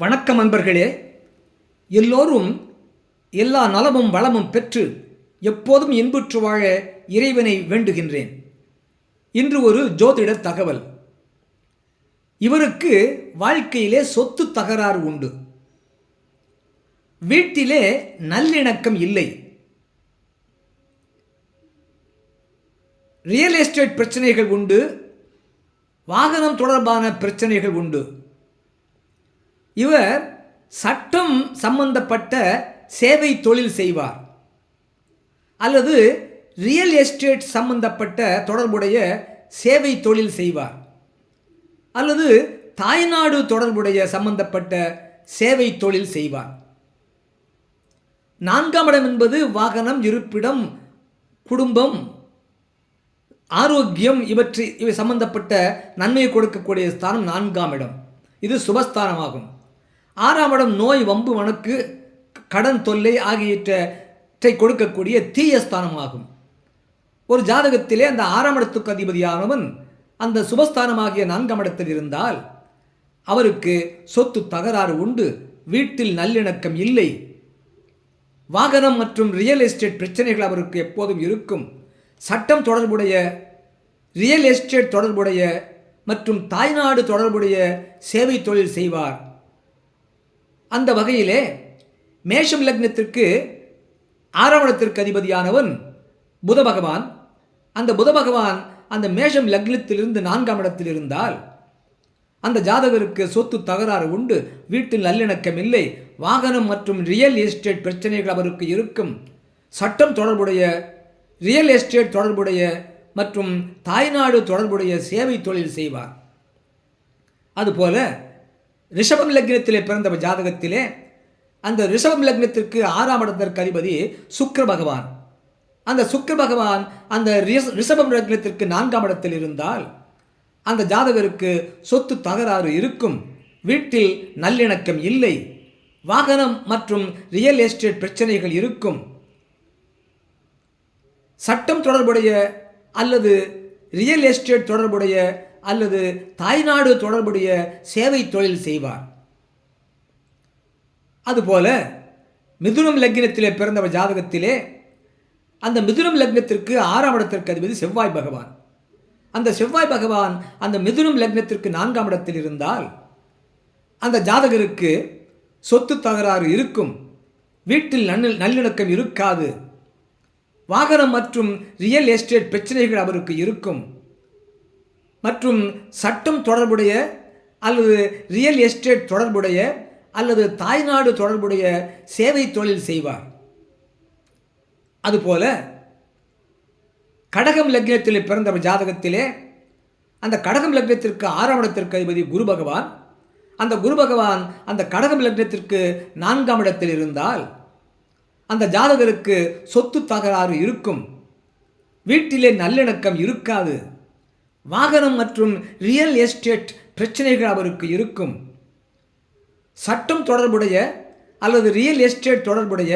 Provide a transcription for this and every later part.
வணக்கம் அன்பர்களே. எல்லோரும் எல்லா நலமும் வளமும் பெற்று எப்போதும் இன்புற்று வாழ இறைவனை வேண்டுகின்றேன். இன்று ஒரு ஜோதிட தகவல். இவருக்கு வாழ்க்கையிலே சொத்து தகராறு உண்டு. வீட்டிலே நல்லிணக்கம் இல்லை. ரியல் எஸ்டேட் பிரச்சனைகள் உண்டு. வாகனம் தொடர்பான பிரச்சனைகள் உண்டு. இவர் சட்டம் சம்பந்தப்பட்ட சேவை தொழில் செய்வார், அல்லது ரியல் எஸ்டேட் சம்பந்தப்பட்ட தொடர்புடைய சேவை தொழில் செய்வார், அல்லது தாய்நாடு தொடர்புடைய சம்பந்தப்பட்ட சேவை தொழில் செய்வார். நான்காம் இடம் என்பது வாகனம், இருப்பிடம், குடும்பம், ஆரோக்கியம், இவை சம்பந்தப்பட்ட நன்மையை கொடுக்கக்கூடிய ஸ்தானம் நான்காம் இடம். இது சுபஸ்தானமாகும். ஆறாம் இடம் நோய், வம்பு, வழக்கு, கடன் தொல்லை ஆகியவற்றை கொடுக்கக்கூடிய தீய ஸ்தானமாகும். ஒரு ஜாதகத்திலே அந்த ஆறாம் இடத்துக்கு அதிபதியானவன் அந்த சுபஸ்தானமாகிய நான்காம் இடத்தில் இருந்தால் அவருக்கு சொத்து தகராறு உண்டு. வீட்டில் நல்லிணக்கம் இல்லை. வாகனம் மற்றும் ரியல் எஸ்டேட் பிரச்சனைகள் அவருக்கு எப்போதும் இருக்கும். சட்டம் தொடர்புடைய, ரியல் எஸ்டேட் தொடர்புடைய மற்றும் தாய்நாடு தொடர்புடைய சேவை தொழில் செய்வார். அந்த வகையிலே மேஷம் லக்னத்திற்கு ஆறாம் இடத்திற்கு அதிபதியானவன் புத பகவான். அந்த புத பகவான் அந்த மேஷம் லக்னத்திலிருந்து நான்காம் இடத்தில் இருந்தால் அந்த ஜாதகருக்கு சொத்து தகராறு உண்டு. வீட்டில் நல்லிணக்கம் இல்லை. வாகனம் மற்றும் ரியல் எஸ்டேட் பிரச்சனைகள் அவருக்கு இருக்கும். சட்டம் தொடர்புடைய, ரியல் எஸ்டேட் தொடர்புடைய மற்றும் தாய்நாடு தொடர்புடைய சேவை தொழில் செய்வார். அதுபோல ரிஷபம் லக்னத்திலே பிறந்த ஜாதகத்திலே அந்த ரிஷபம் லக்னத்திற்கு ஆறாம் இடத்திற்கு அதிபதி சுக்கிர பகவான். அந்த சுக்கிர பகவான் அந்த ரிஷபம் லக்னத்திற்கு நான்காம் இடத்தில் இருந்தால் அந்த ஜாதகருக்கு சொத்து தகராறு இருக்கும். வீட்டில் நல்லிணக்கம் இல்லை. வாகனம் மற்றும் ரியல் எஸ்டேட் பிரச்சனைகள் இருக்கும். சட்டம் தொடர்புடைய அல்லது ரியல் எஸ்டேட் தொடர்புடைய அல்லது தாய்நாடு தொடர்புடைய சேவை தொழில் செய்வார். அதுபோல மிதுனம் லக்னத்திலே பிறந்த ஜாதகத்திலே அந்த மிதுனம் லக்னத்திற்கு ஆறாம் இடத்திற்கு அதிபதி செவ்வாய் பகவான். அந்த செவ்வாய் பகவான் அந்த மிதுனம் லக்னத்திற்கு நான்காம் இடத்தில் இருந்தால் அந்த ஜாதகருக்கு சொத்து தகராறு இருக்கும். வீட்டில் நல்லிணக்கம் இருக்காது. வாகனம் மற்றும் ரியல் எஸ்டேட் பிரச்சனைகள் அவருக்கு இருக்கும். மற்றும் சட்டம் தொடர்புடைய அல்லது ரியல் எஸ்டேட் தொடர்புடைய அல்லது தாய்நாடு தொடர்புடைய சேவை தொழில் செய்வார். அதுபோல கடகம் லக்னத்தில் பிறந்த ஜாதகத்திலே அந்த கடகம் லக்னத்திற்கு ஆறாம் இடத்திற்கு அதிபதி குரு பகவான். அந்த குரு பகவான் அந்த கடகம் லக்னத்திற்கு நான்காம் இடத்தில் இருந்தால் அந்த ஜாதகருக்கு சொத்து தகராறு இருக்கும். வீட்டிலே நல்லிணக்கம் இருக்காது. வாகனம் மற்றும் ரியல் எஸ்டேட் பிரச்சனைகள் அவருக்கு இருக்கும். சட்டம் தொடர்புடைய அல்லது ரியல் எஸ்டேட் தொடர்புடைய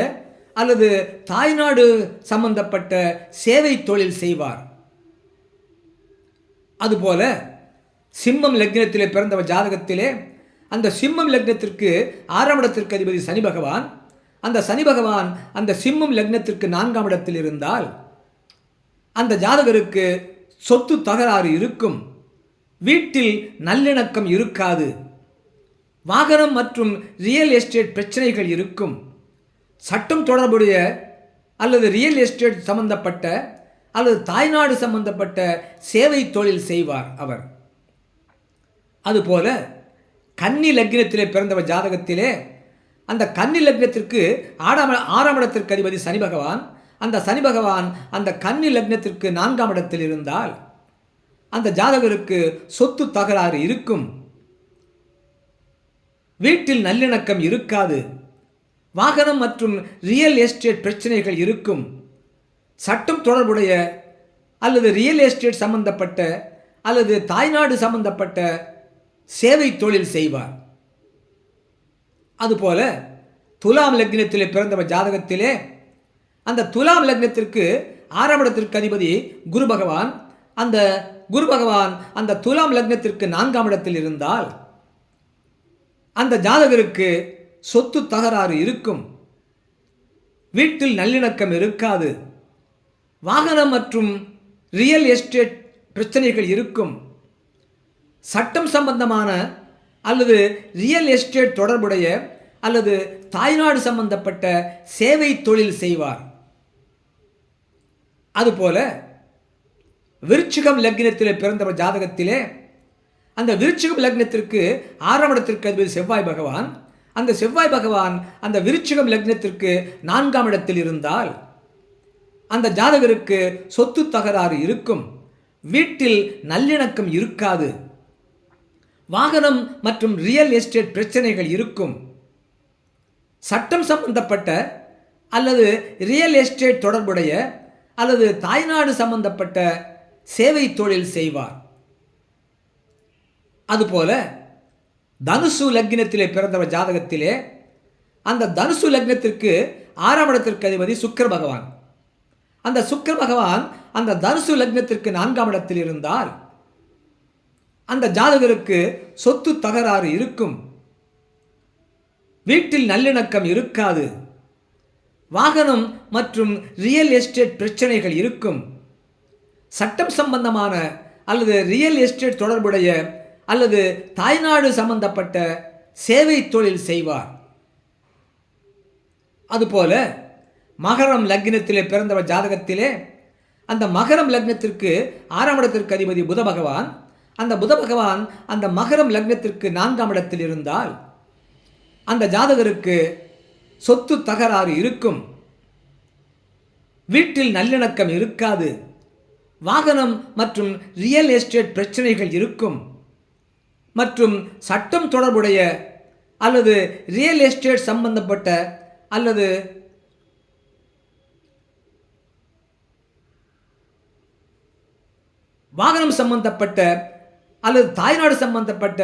அல்லது தாய்நாடு சம்பந்தப்பட்ட சேவை தொழில் செய்வார். அதுபோல சிம்மம் லக்னத்திலே பிறந்த ஜாதகத்திலே அந்த சிம்மம் லக்னத்திற்கு ஆறாம் இடத்திற்கு அதிபதி சனி பகவான். அந்த சனி பகவான் அந்த சிம்மம் லக்னத்திற்கு நான்காம் இடத்தில் இருந்தால் அந்த ஜாதகருக்கு சொத்து தகராறு இருக்கும். வீட்டில் நல்லிணக்கம் இருக்காது. வாகனம் மற்றும் ரியல் எஸ்டேட் பிரச்சனைகள் இருக்கும். சட்டம் தொடர்புடைய அல்லது ரியல் எஸ்டேட் சம்பந்தப்பட்ட அல்லது தாய்நாடு சம்பந்தப்பட்ட சேவை தொழில் செய்வார் அவர். அதுபோல கன்னி லக்னத்திலே பிறந்தவர் ஜாதகத்திலே அந்த கன்னி லக்னத்திற்கு ஆறாம் இடத்திற்கு அதிபதி சனி பகவான். அந்த சனி பகவான் அந்த கன்னி லக்னத்திற்கு நான்காம் இடத்தில் இருந்தால் அந்த ஜாதகருக்கு சொத்து தகராறு இருக்கும். வீட்டில் நல்லிணக்கம் இருக்காது. வாகனம் மற்றும் ரியல் எஸ்டேட் பிரச்சனைகள் இருக்கும். சட்டம் தொடர்புடைய அல்லது ரியல் எஸ்டேட் சம்பந்தப்பட்ட அல்லது தாய்நாடு சம்பந்தப்பட்ட சேவை தொழில் செய்வார். அதுபோல துலாம் லக்னத்திலே பிறந்தவர் ஜாதகத்திலே அந்த துலாம் லக்னத்திற்கு ஆறாம் இடத்திற்கு அதிபதி குரு பகவான். அந்த குரு பகவான் அந்த துலாம் லக்னத்திற்கு நான்காம் இடத்தில் இருந்தால் அந்த ஜாதகருக்கு சொத்து தகராறு இருக்கும், வீட்டில் நல்லிணக்கம் இருக்காது, வாகனம் மற்றும் ரியல் எஸ்டேட் பிரச்சனைகள் இருக்கும், சட்டம் சம்பந்தமான அல்லது ரியல் எஸ்டேட் தொடர்புடைய அல்லது தாய்நாடு சம்பந்தப்பட்ட சேவை தொழில் செய்வார். அதுபோல விருச்சிகம் லக்னத்தில் பிறந்தவர் ஜாதகத்திலே அந்த விருச்சிகம் லக்னத்திற்கு 6ஆம் இடத்திற்கு அதிபதி செவ்வாய் பகவான், அந்த செவ்வாய் பகவான் அந்த விருச்சிகம் லக்னத்திற்கு 4ஆம் இடத்தில் இருந்தால் அந்த ஜாதகருக்கு சொத்து தகராறு இருக்கும், வீட்டில் நல்லிணக்கம் இருக்காது, வாகனம் மற்றும் ரியல் எஸ்டேட் பிரச்சனைகள் இருக்கும், சட்டம் சம்பந்தப்பட்ட அல்லது ரியல் எஸ்டேட் தொடர்புடைய அல்லது தாய்நாடு சம்பந்தப்பட்ட சேவை தொழில் செய்வார். அதுபோல தனுசு லக்னத்திலே பிறந்தவர் ஜாதகத்திலே அந்த தனுசு லக்னத்திற்கு 6ஆம் இடத்திற்கு அதிபதி சுக்கிர பகவான், அந்த சுக்கிர பகவான் அந்த தனுசு லக்னத்திற்கு 4ஆம் இடத்தில் இருந்தால் அந்த ஜாதகருக்கு சொத்து தகராறு இருக்கும், வீட்டில் நல்லிணக்கம் இருக்காது, வாகனம் மற்றும் ரியல் எஸ்டேட் பிரச்சனைகள் இருக்கும், சட்டம் சம்பந்தமான அல்லது ரியல் எஸ்டேட் தொடர்புடைய அல்லது தாய்நாடு சம்பந்தப்பட்ட சேவை தொழில் செய்வார். அதுபோல மகரம் லக்னத்திலே பிறந்தவர் ஜாதகத்திலே அந்த மகரம் லக்னத்திற்கு 6ஆம் இடத்திற்கு அதிபதி புத பகவான், அந்த புத பகவான் அந்த மகரம் லக்னத்திற்கு 4ஆம் இடத்தில் இருந்தால் அந்த ஜாதகருக்கு சொத்து தகராறு இருக்கும், வீட்டில் நல்லிணக்கம் இருக்காது, வாகனம் மற்றும் ரியல் எஸ்டேட் பிரச்சனைகள் இருக்கும், மற்றும் சட்டம் தொடர்புடைய அல்லது ரியல் எஸ்டேட் சம்பந்தப்பட்ட அல்லது வாகனம் சம்பந்தப்பட்ட அல்லது தாய்நாடு சம்பந்தப்பட்ட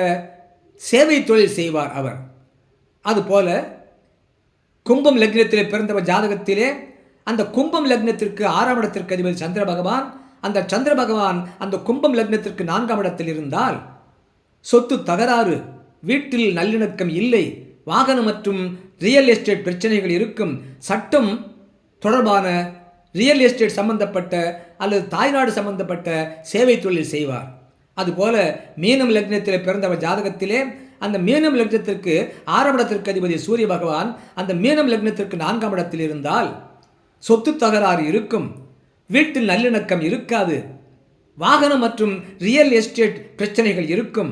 சேவை தொழில் செய்வார் அவர். அதுபோல கும்பம் லக்னத்திலே பிறந்தவர் ஜாதகத்திலே அந்த கும்பம் லக்னத்திற்கு 6ஆம் இடத்திற்கு அதிபதி சந்திர பகவான், அந்த சந்திர பகவான் அந்த கும்பம் லக்னத்திற்கு 4ஆம் இடத்தில் இருந்தால் சொத்து தகராறு, வீட்டில் நல்லிணக்கம் இல்லை, வாகனம் மற்றும் ரியல் எஸ்டேட் பிரச்சனைகள் இருக்கும், சட்டம் தொடர்பான ரியல் எஸ்டேட் சம்பந்தப்பட்ட அல்லது தாய்நாடு சம்பந்தப்பட்ட சேவை தொழில் செய்வார். அதுபோல மீனம் லக்னத்தில் பிறந்தவர் ஜாதகத்திலே அந்த மீனம் லக்னத்திற்கு 6ஆம் இடத்திற்கு அதிபதி சூரிய பகவான் அந்த மீனம் லக்னத்திற்கு 4ஆம் இடத்தில் இருந்தால் சொத்து தகராறு இருக்கும், வீட்டில் நல்லிணக்கம் இருக்காது, வாகனம் மற்றும் ரியல் எஸ்டேட் பிரச்சனைகள் இருக்கும்,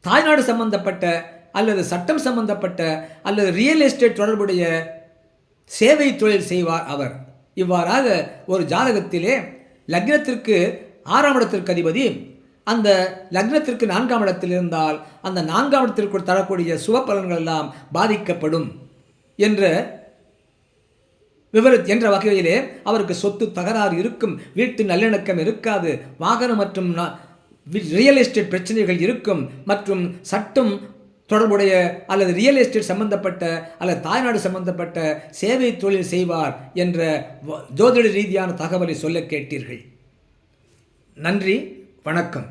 தாய்நாடு சம்பந்தப்பட்ட அல்லது சட்டம் சம்பந்தப்பட்ட அல்லது ரியல் எஸ்டேட் தொடர்புடைய சேவை தொழில் செய்வார் அவர். இவ்வாறாக ஒரு ஜாதகத்திலே லக்னத்திற்கு 6ஆம் இடத்திற்கு அதிபதி அந்த லக்னத்திற்கு 4ஆம் இடத்தில் இருந்தால் அந்த 4ஆம் இடத்திற்கு தரக்கூடிய சுப பலன்கள் எல்லாம் பாதிக்கப்படும் என்ற வகையிலே அவருக்கு சொத்து தகராறு இருக்கும், வீட்டு நல்லிணக்கம் இருக்காது, வாகனம் மற்றும் ரியல் எஸ்டேட் பிரச்சனைகள் இருக்கும், மற்றும் சட்டம் தொடர்புடைய அல்லது ரியல் எஸ்டேட் சம்பந்தப்பட்ட அல்லது தாய்நாடு சம்பந்தப்பட்ட சேவை தொழில் செய்வார் என்ற ஜோதிட ரீதியான தகவலை சொல்ல கேட்டீர்கள். நன்றி, வணக்கம்.